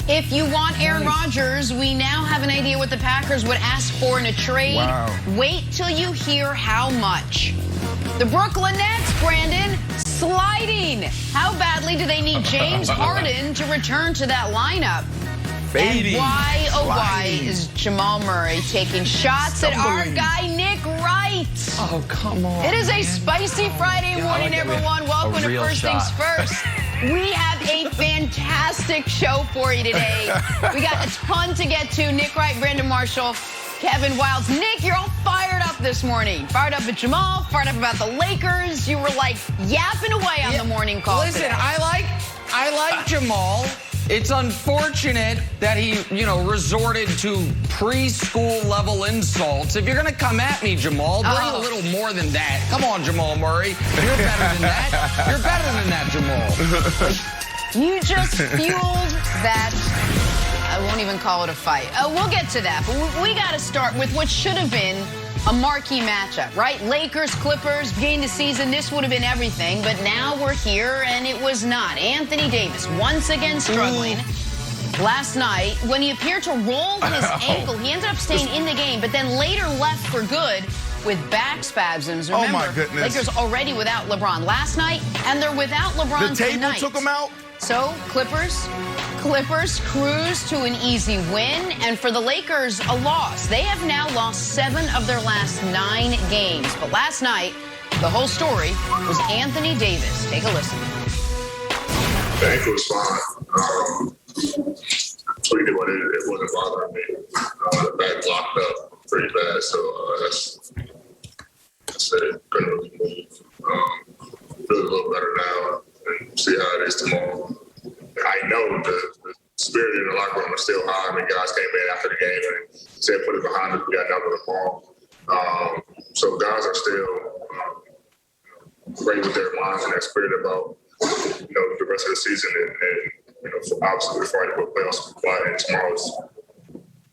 If you want Aaron Rodgers, we now have an idea what the Packers would ask for in a trade. Wow. Wait till you hear how much. The Brooklyn Nets, Brandon, sliding. How badly do they need James Harden to return to that lineup? Fading. And why, oh why, Sliding. is Jamal Murray taking shots at our guy Nick Wright? Oh, come on. It is a spicy Friday morning, everyone. Welcome to First Things First. We have a fantastic show for you today. We got a ton to get to. Nick Wright, Brandon Marshall, Kevin Wildes. Nick, you're all fired up this morning. Fired up at Jamal, fired up about the Lakers. You were like yapping away on the morning call. Listen, today. I like Jamal. It's unfortunate that he, resorted to preschool level insults. If you're going to come at me, Jamal, bring a little more than that. Come on, Jamal Murray. You're better than that. You're better than that, Jamal. You just fueled that. I won't even call it a fight. We'll get to that, but we got to start with what should have been a marquee matchup, right? Lakers, Clippers, beginning the season, this would have been everything, but now we're here, and it was not. Anthony Davis, once again struggling. Last night, when he appeared to roll his ankle, he ended up staying in the game, but then later left for good with back spasms. Remember, oh, my goodness. Lakers already without LeBron last night, and they're without LeBron The table tonight. took him out? So, Clippers cruise to an easy win, and for the Lakers, a loss. They have now lost 7 of their last 9 games. But last night, the whole story was Anthony Davis. Take a listen. The ankle was fine. Tweeted what it wasn't bothering me. The back locked up pretty bad, so that's it. Couldn't really move. Feel a little better now, and see how it is tomorrow. I know the spirit in the locker room is still high. I mean, guys came in after the game and said, "Put it behind us. We got another ball." So guys are still great with their minds and their spirit about the rest of the season, and obviously we're fighting for playoffs. And tomorrow's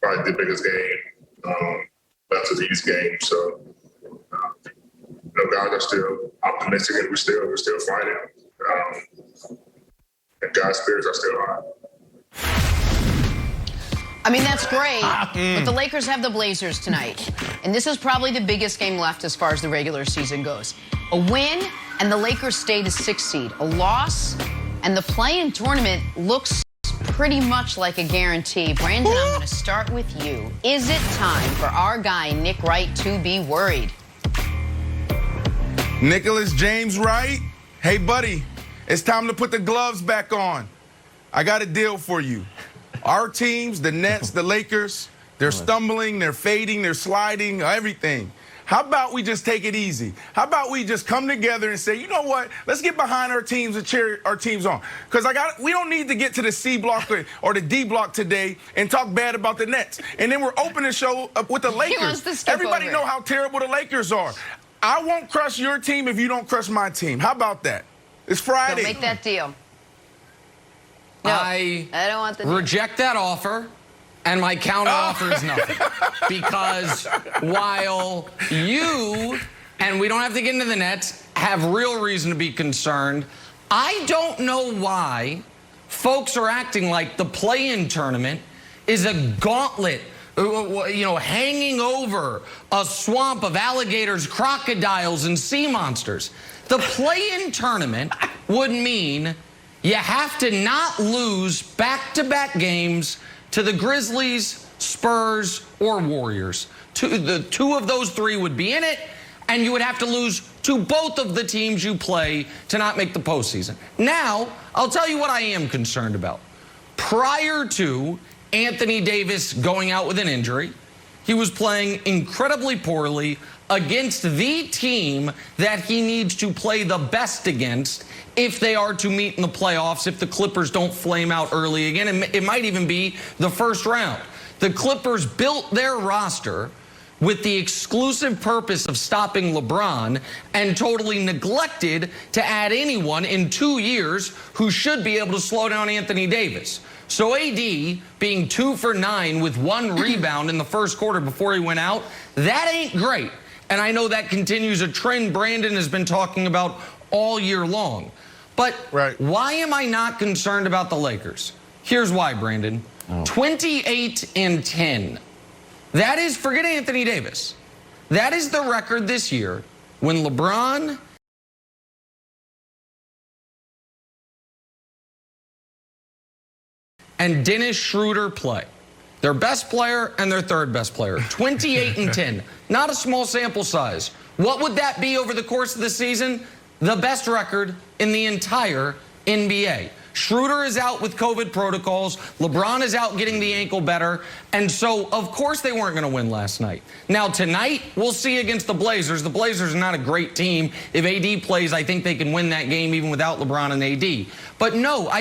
probably the biggest game after these games. So guys are still optimistic, and we're still fighting. And guys' spirits are still high. I mean, that's great, but the Lakers have the Blazers tonight. And this is probably the biggest game left as far as the regular season goes. A win, and the Lakers stay the 6th seed. A loss, and the play-in tournament looks pretty much like a guarantee. Brandon, I'm going to start with you. Is it time for our guy, Nick Wright, to be worried? Nicholas James Wright? Hey, buddy, it's time to put the gloves back on. I got a deal for you. Our teams, the Nets, the Lakers, they're stumbling, they're fading, they're sliding, everything. How about we just take it easy? How about we just come together and say, you know what? Let's get behind our teams and cheer our teams on. Because we don't need to get to the C block or the D block today and talk bad about the Nets. And then we're opening the show up with the Lakers. Everybody know how terrible the Lakers are. I won't crush your team if you don't crush my team. How about that? It's Friday. Don't make that deal. No, I don't want the deal. Reject that offer, and my counter offer is nothing. Because while you, and we don't have to get into the Nets, have real reason to be concerned, I don't know why folks are acting like the play-in tournament is a gauntlet, hanging over a swamp of alligators, crocodiles, and sea monsters. The play-in tournament would mean you have to not lose back-to-back games to the Grizzlies, Spurs, or Warriors. The 2 of those 3 would be in it, and you would have to lose to both of the teams you play to not make the postseason. Now, I'll tell you what I am concerned about. Prior to Anthony Davis going out with an injury, he was playing incredibly poorly against the team that he needs to play the best against if they are to meet in the playoffs, if the Clippers don't flame out early again. It might even be the first round. The Clippers built their roster with the exclusive purpose of stopping LeBron and totally neglected to add anyone in 2 years who should be able to slow down Anthony Davis. So AD being 2 for 9 with 1 rebound in the first quarter before he went out, that ain't great. And I know that continues a trend Brandon has been talking about all year long. But why am I not concerned about the Lakers? Here's why, Brandon. 28-10. That is, forget Anthony Davis. That is the record this year when LeBron and Dennis Schroeder play. Their best player and their third best player. 28-10. Not a small sample size. What would that be over the course of the season? The best record in the entire NBA. Schroeder is out with COVID protocols. LeBron is out getting the ankle better. And so, of course, they weren't going to win last night. Now, tonight, we'll see against the Blazers. The Blazers are not a great team. If AD plays, I think they can win that game even without LeBron and AD. But no,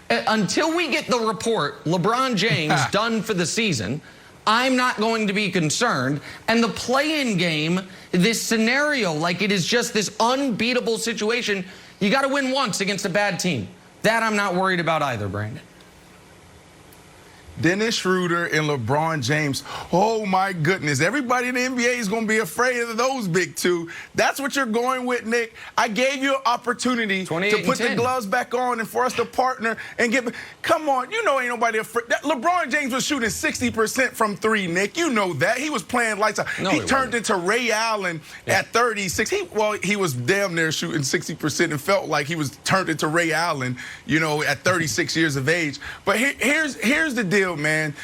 until we get the report, LeBron James done for the season, I'm not going to be concerned. And the play-in game, this scenario, like it is just this unbeatable situation, you got to win once against a bad team. That I'm not worried about either, Brandon. Dennis Schroeder and LeBron James. Oh, my goodness. Everybody in the NBA is going to be afraid of those big two. That's what you're going with, Nick. I gave you an opportunity to put the gloves back on and for us to partner and get. Come on. You know ain't nobody afraid. LeBron James was shooting 60% from three, Nick. You know that. He was playing lights out. No, he turned into Ray Allen at 36. He was damn near shooting 60% and felt like he was turned into Ray Allen, you know, at 36 years of age. But here's the deal. Man,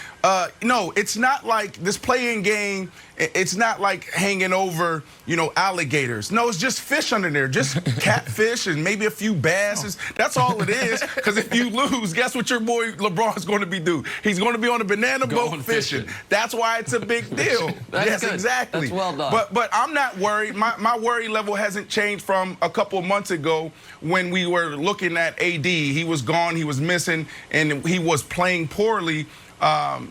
no, it's not like this play-in game. It's not like hanging over, you know, alligators. No, it's just fish under there, just catfish and maybe a few basses. That's all it is. Because if you lose, guess what your boy LeBron's going to be doing? He's going to be on a banana boat fishing. That's why it's a big deal. Yes, good. Exactly. That's well done. But I'm not worried. My worry level hasn't changed from a couple of months ago when we were looking at AD. He was gone, he was missing, and he was playing poorly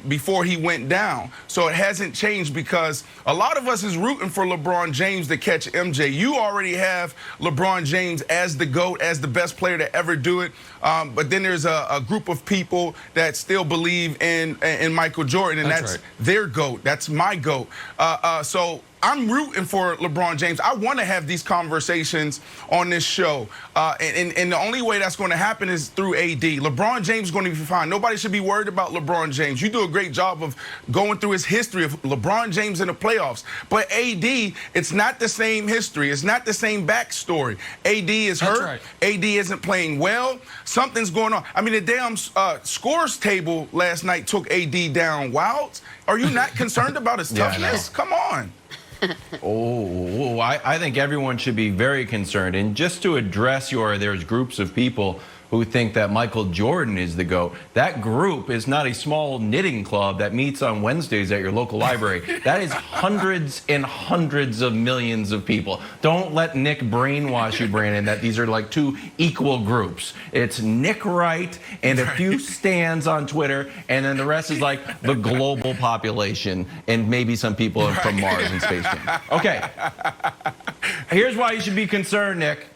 before he went down. So it hasn't changed because a lot of us is rooting for LeBron James to catch MJ. You already have LeBron James as the GOAT, as the best player to ever do it. But then there's a group of people that still believe in Michael Jordan, and that's their GOAT. That's my GOAT. So I'm rooting for LeBron James. I want to have these conversations on this show. And the only way that's going to happen is through AD. LeBron James is going to be fine. Nobody should be worried about LeBron James. You do a great job of going through his history of LeBron James in the playoffs. But AD, it's not the same history. It's not the same backstory. AD is hurt. AD isn't playing well. Something's going on. I mean, the damn scores table last night took AD down. Wilds, are you not concerned about his toughness? Come on. I think everyone should be very concerned. And just to address there's groups of people who think that Michael Jordan is the GOAT. That group is not a small knitting club that meets on Wednesdays at your local library. That is hundreds and hundreds of millions of people. Don't let Nick brainwash you, Brandon, that these are like two equal groups. It's Nick Wright and a few stands on Twitter, and then the rest is like the global population and maybe some people from Mars and Space Jam. Okay, here's why you should be concerned, Nick,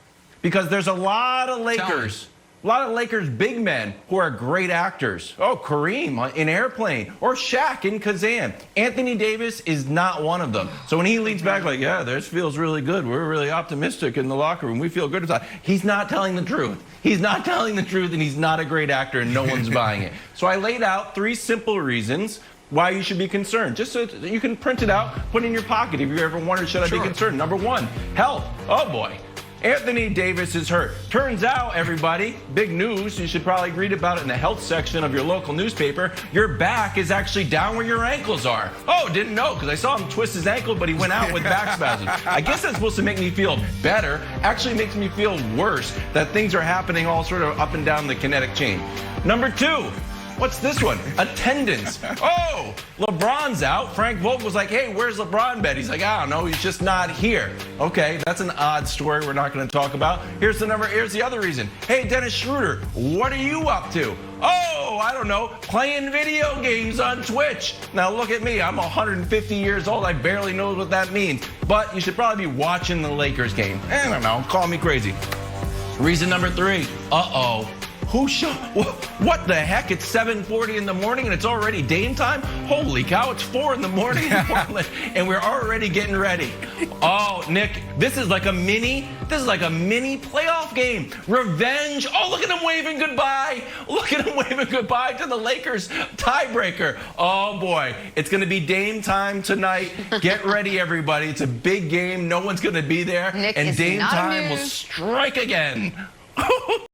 because there's a lot of Lakers. A lot of Lakers big men who are great actors. Oh, Kareem in Airplane or Shaq in Kazan. Anthony Davis is not one of them. So when he leans back like, yeah, this feels really good. We're really optimistic in the locker room. We feel good inside. He's not telling the truth. He's not telling the truth, and he's not a great actor, and no one's buying it. So I laid out 3 simple reasons why you should be concerned. Just so you can print it out, put it in your pocket if you ever wondered, should I be concerned? Number 1, health. Oh, boy. Anthony Davis is hurt. Turns out, everybody, big news, you should probably read about it in the health section of your local newspaper. Your back is actually down where your ankles are. Oh, didn't know, because I saw him twist his ankle, but he went out with back spasms. I guess that's supposed to make me feel better. Actually makes me feel worse that things are happening all sort of up and down the kinetic chain. Number 2. What's this one? Attendance. Oh, LeBron's out. Frank Vogel was like, hey, where's LeBron been? He's like, I don't know. He's just not here. Okay, that's an odd story we're not going to talk about. Here's the other reason. Hey, Dennis Schroeder, what are you up to? Oh, I don't know, playing video games on Twitch. Now look at me. I'm 150 years old. I barely know what that means. But you should probably be watching the Lakers game. I don't know. Call me crazy. Reason number 3. What the heck? It's 7:40 in the morning and it's already Dame time? Holy cow, it's 4 in the morning in Portland and we're already getting ready. Oh, Nick, this is like a mini playoff game. Revenge. Oh, look at him waving goodbye. Look at him waving goodbye to the Lakers tiebreaker. Oh boy, it's going to be Dame time tonight. Get ready, everybody. It's a big game. No one's going to be there. Nick, and is Dame not time will amused. strike again.